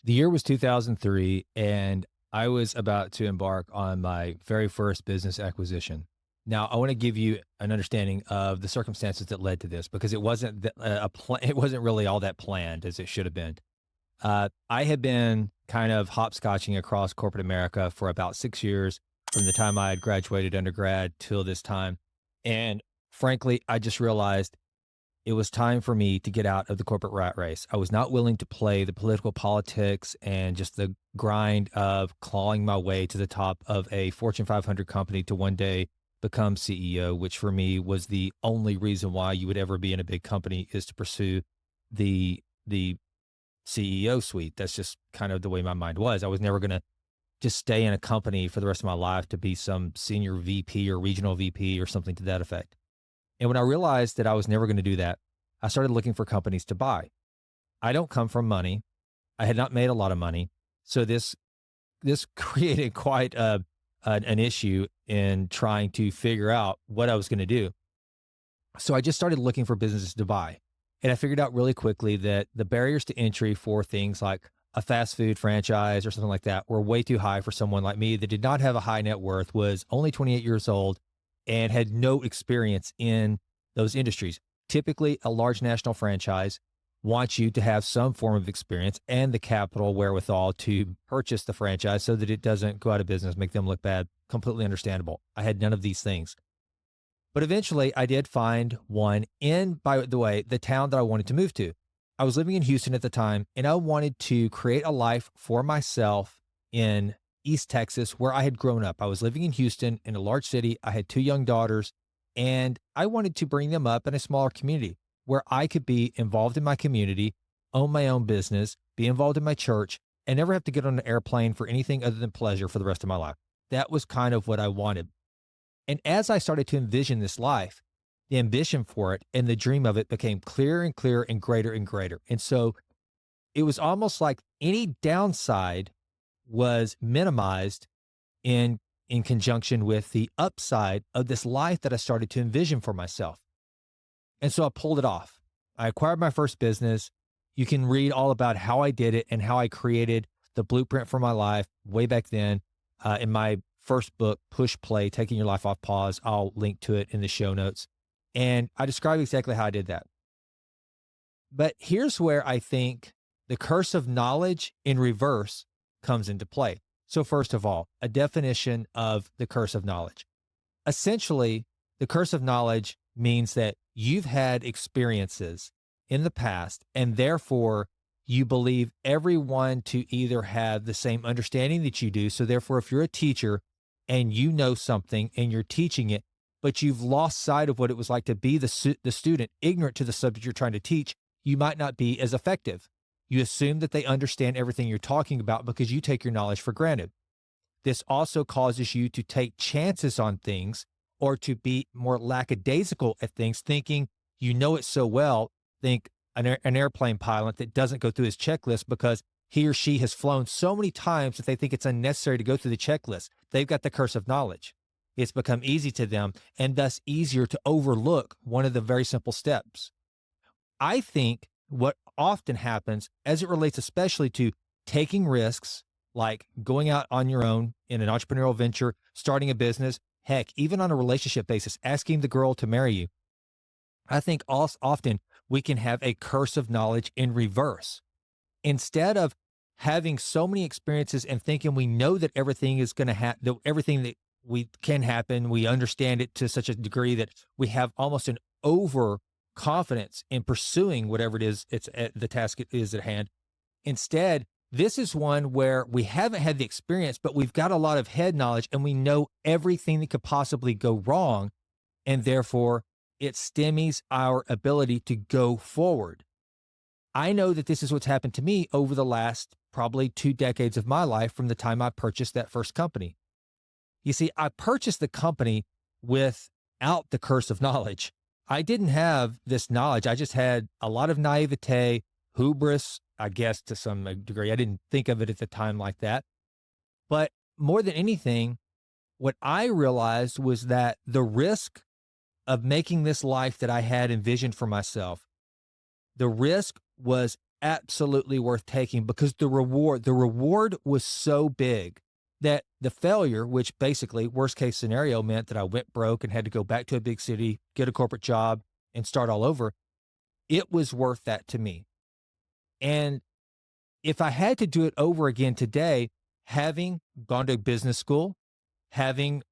The year was 2003, and I was about to embark on my very first business acquisition. Now, I want to give you an understanding of the circumstances that led to this because it wasn't it wasn't really all that planned as it should have been. I had been kind of hopscotching across corporate America for about 6 years from the time I had graduated undergrad till this time, and frankly, I just realized it was time for me to get out of the corporate rat race. I was not willing to play the political politics and just the grind of clawing my way to the top of a Fortune 500 company to one day become CEO, which for me was the only reason why you would ever be in a big company is to pursue the CEO suite. That's just kind of the way my mind was. I was never going to just stay in a company for the rest of my life to be some senior VP or regional VP or something to that effect. And when I realized that I was never going to do that, I started looking for companies to buy. I don't come from money. I had not made a lot of money. So this created quite an issue in trying to figure out what I was going to do. So I just started looking for businesses to buy. And I figured out really quickly that the barriers to entry for things like a fast food franchise or something like that were way too high for someone like me that did not have a high net worth, was only 28 years old, and had no experience in those industries. Typically, a large national franchise wants you to have some form of experience and the capital wherewithal to purchase the franchise so that it doesn't go out of business, make them look bad. Completely understandable. I had none of these things. But eventually, I did find one in, by the way, the town that I wanted to move to. I was living in Houston at the time, and I wanted to create a life for myself in East Texas, where I had grown up. I was living in Houston in a large city. I had two young daughters, and I wanted to bring them up in a smaller community where I could be involved in my community, own my own business, be involved in my church, and never have to get on an airplane for anything other than pleasure for the rest of my life. That was kind of what I wanted. And as I started to envision this life, the ambition for it and the dream of it became clearer and clearer and greater and greater. And so it was almost like any downside was minimized in conjunction with the upside of this life that I started to envision for myself. And so I pulled it off. I acquired my first business. You can read all about how I did it and how I created the blueprint for my life way back then in my first book, Push Play, Taking Your Life Off Pause. I'll link to it in the show notes. And I describe exactly how I did that. But here's where I think the curse of knowledge in reverse comes into play. So first of all, a definition of the curse of knowledge. Essentially, the curse of knowledge means that you've had experiences in the past, and therefore you believe everyone to either have the same understanding that you do. So therefore, if you're a teacher and you know something and you're teaching it, but you've lost sight of what it was like to be the student, ignorant to the subject you're trying to teach, you might not be as effective. You assume that they understand everything you're talking about because you take your knowledge for granted. This also causes you to take chances on things or to be more lackadaisical at things, thinking you know it so well. Think an airplane pilot that doesn't go through his checklist because he or she has flown so many times that they think it's unnecessary to go through the checklist. They've got the curse of knowledge. It's become easy to them and thus easier to overlook one of the very simple steps. I think what often happens as it relates especially to taking risks, like going out on your own in an entrepreneurial venture, starting a business, heck, even on a relationship basis, asking the girl to marry you. I think often we can have a curse of knowledge in reverse. Instead of having so many experiences and thinking we know that everything is going to happen, that everything that we can happen, we understand it to such a degree that we have almost an overconfidence in pursuing whatever it is the task is at hand. Instead, this is one where we haven't had the experience, but we've got a lot of head knowledge and we know everything that could possibly go wrong. And therefore, it stymies our ability to go forward. I know that this is what's happened to me over the last probably 2 decades of my life from the time I purchased that first company. You see, I purchased the company without the curse of knowledge. I didn't have this knowledge. I just had a lot of naivete, hubris, I guess to some degree. I didn't think of it at the time like that. But more than anything, what I realized was that the risk of making this life that I had envisioned for myself, the risk was absolutely worth taking because the reward was so big that the failure, which basically worst case scenario meant that I went broke and had to go back to a big city, get a corporate job and start all over. It was worth that to me. And if I had to do it over again today, having gone to business school, having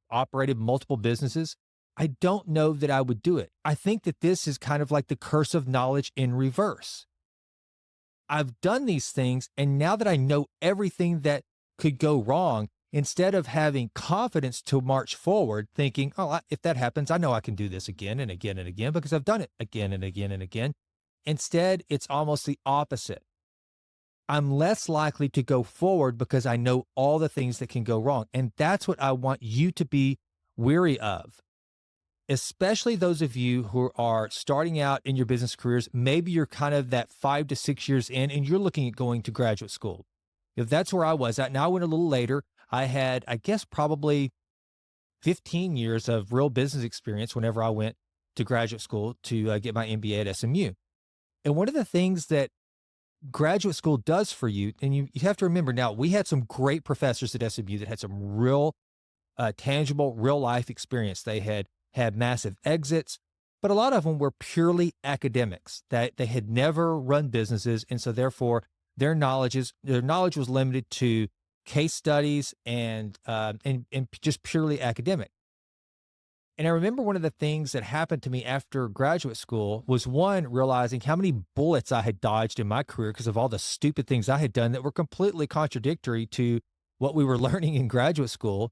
operated multiple businesses, I don't know that I would do it. I think that this is kind of like the curse of knowledge in reverse. I've done these things, and now that I know everything that could go wrong, instead of having confidence to march forward, thinking, oh, if that happens, I know I can do this again and again and again because I've done it again and again and again. Instead, it's almost the opposite. I'm less likely to go forward because I know all the things that can go wrong. And that's what I want you to be weary of, especially those of you who are starting out in your business careers. Maybe you're kind of that 5 to 6 years in and you're looking at going to graduate school. If that's where I was at, now I went a little later. I had, I guess, probably 15 years of real business experience whenever I went to graduate school to get my MBA at SMU. And one of the things that graduate school does for you, and you have to remember now, we had some great professors at SMU that had some real tangible, real life experience. They had massive exits, but a lot of them were purely academics that they had never run businesses. And so therefore their knowledge was limited to case studies and just purely academic. And I remember one of the things that happened to me after graduate school was, one, realizing how many bullets I had dodged in my career because of all the stupid things I had done that were completely contradictory to what we were learning in graduate school.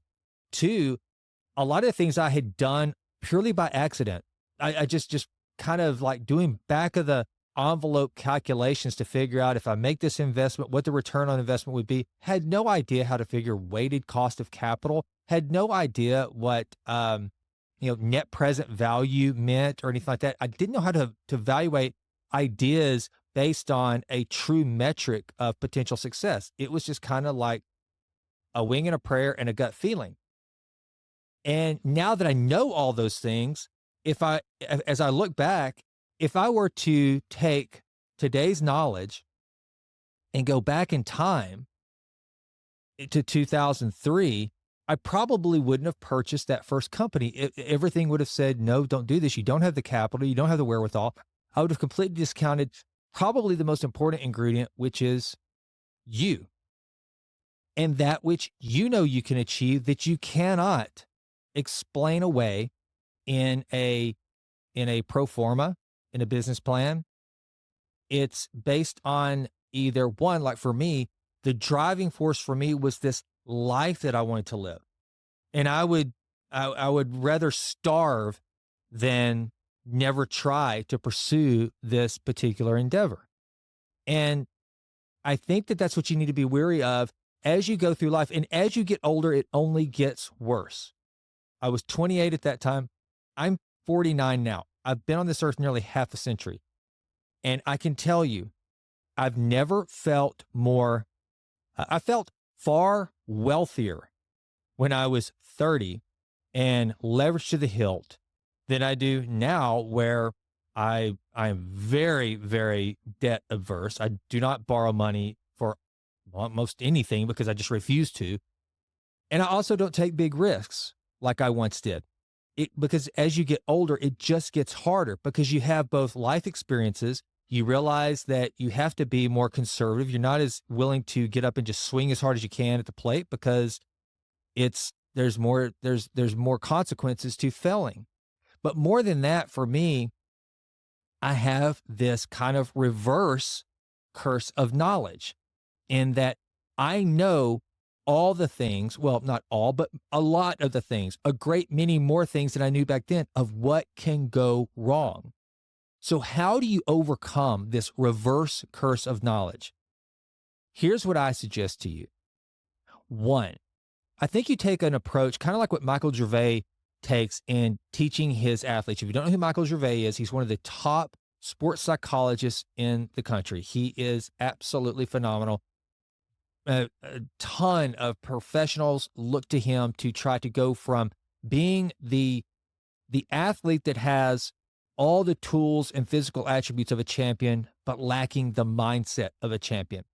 Two, a lot of the things I had done purely by accident. I just kind of like doing back of the envelope calculations to figure out if I make this investment, what the return on investment would be. Had no idea how to figure weighted cost of capital, had no idea what, net present value meant or anything like that. I didn't know how to evaluate ideas based on a true metric of potential success. It was just kind of like a wing and a prayer and a gut feeling. And now that I know all those things, as I look back, if I were to take today's knowledge and go back in time to 2003, I probably wouldn't have purchased that first company. Everything would have said, no, don't do this. You don't have the capital. You don't have the wherewithal. I would have completely discounted probably the most important ingredient, which is you, and that which you know you can achieve that you cannot explain away in a pro forma, in a business plan. It's based on either one, like for me, the driving force for me was this life that I wanted to live. And I would rather starve than never try to pursue this particular endeavor. And I think that that's what you need to be wary of as you go through life. And as you get older, it only gets worse. I was 28 at that time. I'm 49 now. I've been on this earth nearly half a century. And I can tell you, I've never felt more, I felt far wealthier when I was 30 and leveraged to the hilt than I do now, where I'm very, very debt averse. I do not borrow money for almost anything because I just refuse to. And I also don't take big risks like I once did. Because as you get older, it just gets harder because you have both life experiences. You realize that you have to be more conservative. You're not as willing to get up and just swing as hard as you can at the plate because there's more consequences to failing. But more than that, for me, I have this kind of reverse curse of knowledge in that I know all the things, well, not all, but a lot of the things, a great many more things than I knew back then of what can go wrong. So how do you overcome this reverse curse of knowledge? Here's what I suggest to you. One, I think you take an approach kind of like what Michael Gervais takes in teaching his athletes. If you don't know who Michael Gervais is, he's one of the top sports psychologists in the country. He is absolutely phenomenal. A ton of professionals look to him to try to go from being the athlete that has all the tools and physical attributes of a champion, but lacking the mindset of a champion.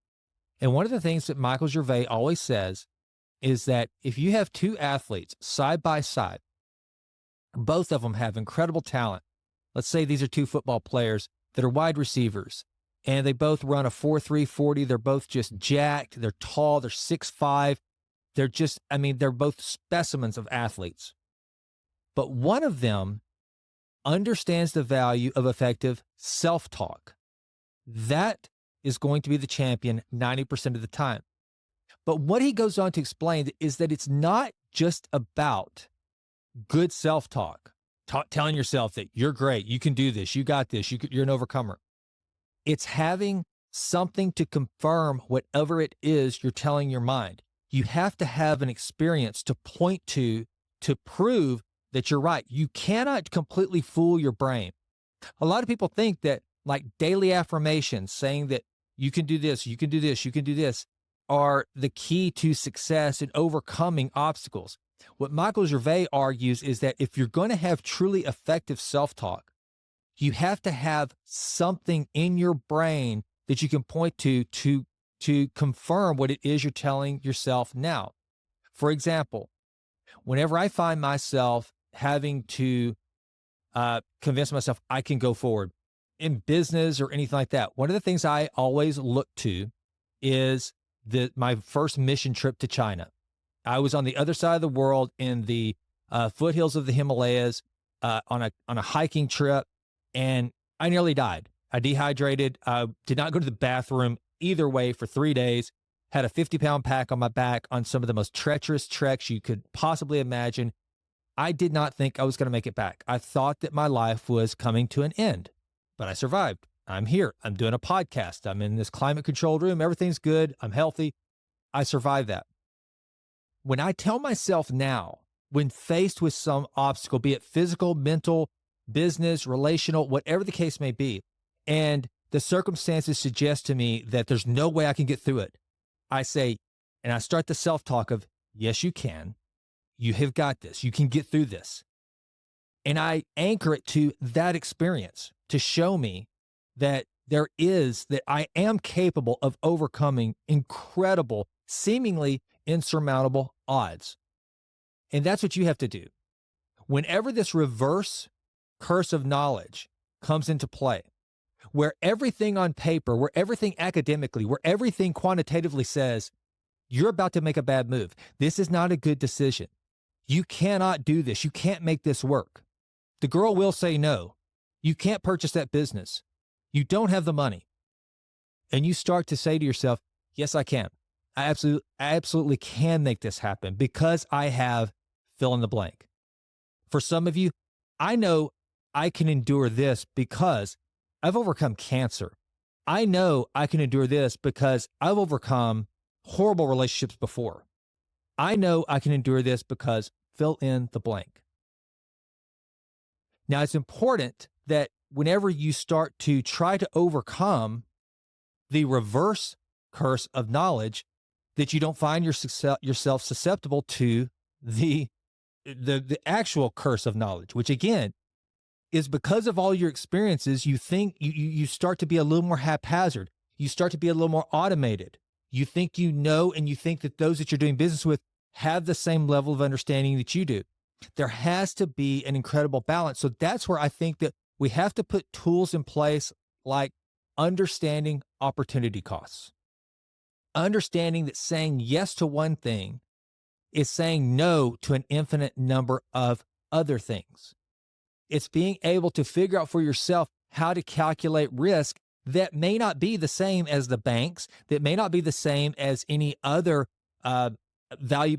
And one of the things that Michael Gervais always says is that if you have two athletes side by side, both of them have incredible talent. Let's say these are two football players that are wide receivers, and they both run a 4.3 40. They're both just jacked. They're tall. They're 6'5". They're just, I mean, they're both specimens of athletes. But one of them understands the value of effective self-talk. That is going to be the champion 90% of the time. But what he goes on to explain is that it's not just about good self-talk, telling yourself that you're great, you can do this, you got this, you're an overcomer. It's having something to confirm whatever it is you're telling your mind. You have to have an experience to point to prove that you're right. You cannot completely fool your brain. A lot of people think that like daily affirmations saying that you can do this, you can do this, you can do this are the key to success in overcoming obstacles. What Michael Gervais argues is that if you're going to have truly effective self-talk, you have to have something in your brain that you can point to confirm what it is you're telling yourself now. For example, whenever I find myself having to convince myself I can go forward in business or anything like that, one of the things I always look to is my first mission trip to China. I was on the other side of the world in the foothills of the Himalayas on a hiking trip, and I nearly died. I dehydrated, did not go to the bathroom either way for 3 days, had a 50-pound pack on my back on some of the most treacherous treks you could possibly imagine. I did not think I was going to make it back. I thought that my life was coming to an end, but I survived. I'm here. I'm doing a podcast. I'm in this climate-controlled room. Everything's good. I'm healthy. I survived that. When I tell myself now, when faced with some obstacle, be it physical, mental, business, relational, whatever the case may be, and the circumstances suggest to me that there's no way I can get through it, I say, and I start the self-talk of, yes, you can. You have got this. You can get through this. And I anchor it to that experience to show me that that I am capable of overcoming incredible, seemingly insurmountable odds. And that's what you have to do. Whenever this reverse curse of knowledge comes into play, where everything on paper, where everything academically, where everything quantitatively says, you're about to make a bad move. This is not a good decision. You cannot do this. You can't make this work. The girl will say no. You can't purchase that business. You don't have the money. And you start to say to yourself, yes, I can. I absolutely can make this happen because I have fill in the blank. For some of you, I know I can endure this because I've overcome cancer. I know I can endure this because I've overcome horrible relationships before. I know I can endure this because fill in the blank. Now, it's important that whenever you start to try to overcome the reverse curse of knowledge, that you don't find yourself susceptible to the actual curse of knowledge, which again is because of all your experiences, you think you start to be a little more haphazard. You start to be a little more automated. You think you know, and you think that those that you're doing business with have the same level of understanding that you do. There has to be an incredible balance. So that's where I think that we have to put tools in place like understanding opportunity costs. Understanding that saying yes to one thing is saying no to an infinite number of other things. It's being able to figure out for yourself how to calculate risk that may not be the same as the banks, that may not be the same as any other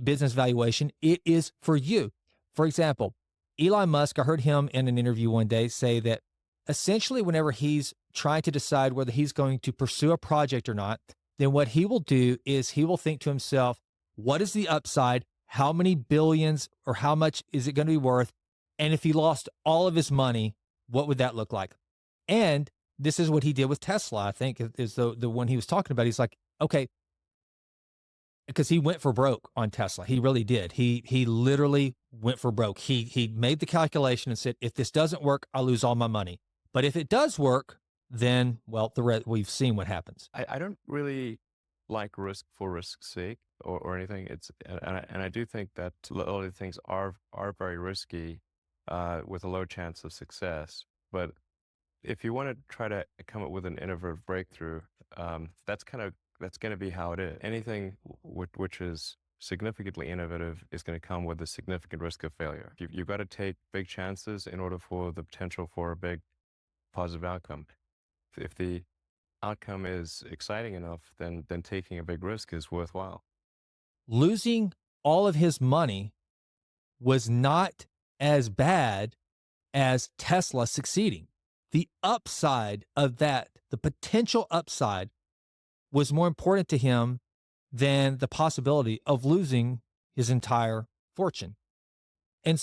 business valuation. It is for you. For example, Elon Musk, I heard him in an interview one day say that essentially whenever he's trying to decide whether he's going to pursue a project or not, then what he will do is he will think to himself, what is the upside? How many billions or how much is it going to be worth? And if he lost all of his money, what would that look like? And this is what he did with Tesla, I think is the one he was talking about. He's like, okay, because he went for broke on Tesla. He really did. He literally went for broke. He made the calculation and said, if this doesn't work, I'll lose all my money. But if it does work, then, well, we've seen what happens. I don't really like risk for risk's sake or anything. And I do think that a lot of things are very risky with a low chance of success. But if you want to try to come up with an innovative breakthrough, that's going to be how it is. Anything which is significantly innovative is going to come with a significant risk of failure. You've got to take big chances in order for the potential for a big positive outcome. If the outcome is exciting enough, then taking a big risk is worthwhile. Losing all of his money was not as bad as Tesla succeeding. The upside of that, the potential upside, was more important to him than the possibility of losing his entire fortune. And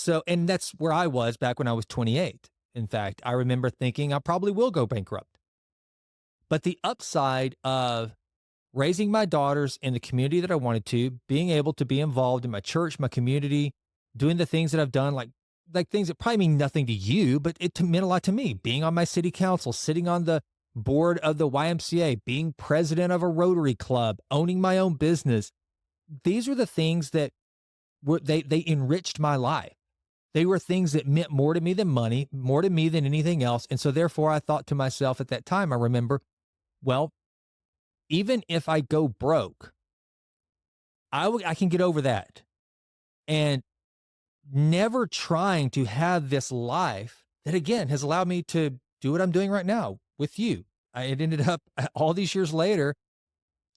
that's where I was back when I was 28. In fact, I remember thinking I probably will go bankrupt. But the upside of raising my daughters in the community that I wanted to, being able to be involved in my church, my community, doing the things that I've done, like things that probably mean nothing to you, but meant a lot to me. Being on my city council, sitting on the board of the YMCA, being president of a Rotary Club, owning my own business. These were the things that they enriched my life. They were things that meant more to me than money, more to me than anything else. And so therefore I thought to myself at that time, I remember, well, even if I go broke, I can get over that. And never trying to have this life that, again, has allowed me to do what I'm doing right now with you. It ended up all these years later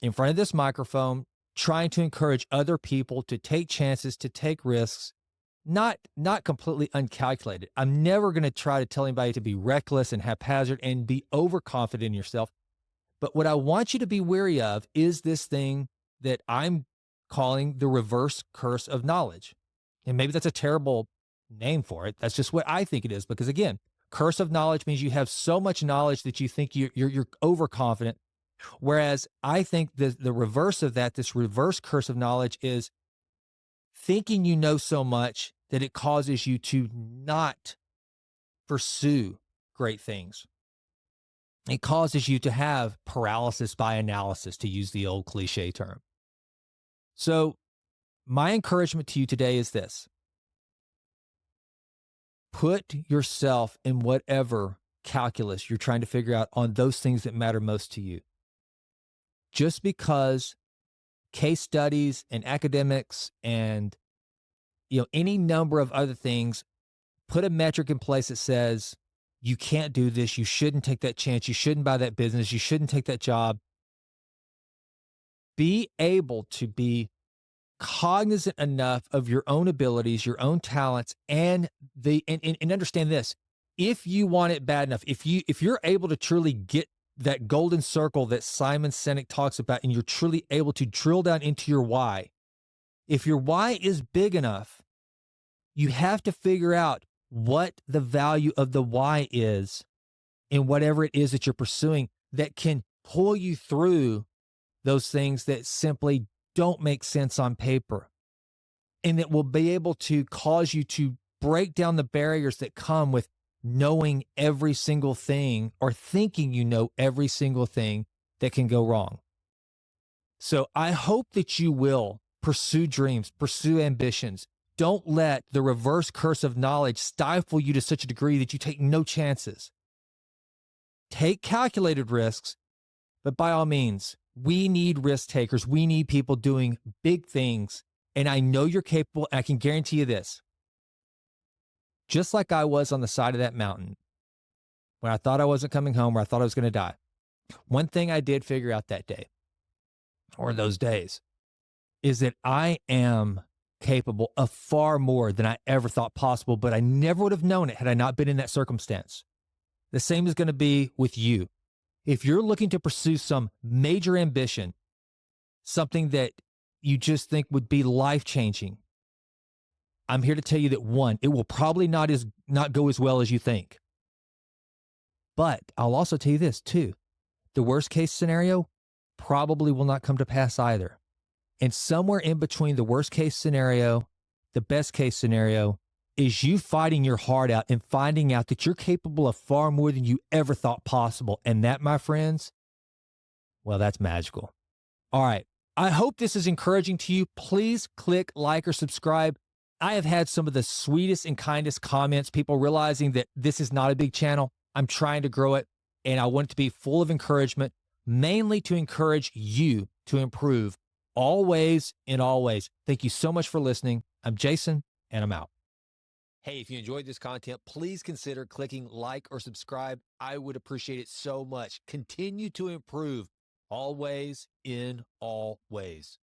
in front of this microphone, trying to encourage other people to take chances, to take risks, not completely uncalculated. I'm never going to try to tell anybody to be reckless and haphazard and be overconfident in yourself. But what I want you to be wary of is this thing that I'm calling the reverse curse of knowledge. And maybe that's a terrible name for it. That's just what I think it is. Because again, curse of knowledge means you have so much knowledge that you think you're overconfident. Whereas I think the reverse of that, this reverse curse of knowledge, is thinking you know so much that it causes you to not pursue great things. It causes you to have paralysis by analysis, to use the old cliche term. So, my encouragement to you today is this: put yourself in whatever calculus you're trying to figure out on those things that matter most to you. Just because case studies and academics and any number of other things put a metric in place that says you can't do this, you shouldn't take that chance, you shouldn't buy that business, you shouldn't take that job. Be able to be cognizant enough of your own abilities, your own talents, and and understand this: if you want it bad enough, if you're able to truly get that golden circle that Simon Sinek talks about, and you're truly able to drill down into your why, if your why is big enough, you have to figure out what the value of the why is in whatever it is that you're pursuing that can pull you through those things that simply don't make sense on paper, and that will be able to cause you to break down the barriers that come with knowing every single thing or thinking you know every single thing that can go wrong. So I hope that you will pursue dreams, pursue ambitions. Don't let the reverse curse of knowledge stifle you to such a degree that you take no chances. Take calculated risks, but by all means, we need risk takers. We need people doing big things. And I know you're capable. And I can guarantee you this: just like I was on the side of that mountain when I thought I wasn't coming home, or I thought I was going to die, one thing I did figure out that day, or those days, is that I am capable of far more than I ever thought possible, but I never would have known it had I not been in that circumstance. The same is going to be with you. If you're looking to pursue some major ambition, something that you just think would be life-changing, I'm here to tell you that, one, it will probably not go as well as you think. But I'll also tell you this too: the worst case scenario probably will not come to pass either. And somewhere in between the worst case scenario, the best case scenario, is you fighting your heart out and finding out that you're capable of far more than you ever thought possible. And that, my friends, well, that's magical. All right. I hope this is encouraging to you. Please click like or subscribe. I have had some of the sweetest and kindest comments, people realizing that this is not a big channel. I'm trying to grow it, and I want it to be full of encouragement, mainly to encourage you to improve always in all ways. Thank you so much for listening. I'm Jason, and I'm out. Hey, if you enjoyed this content, please consider clicking like or subscribe. I would appreciate it so much. Continue to improve always in all ways.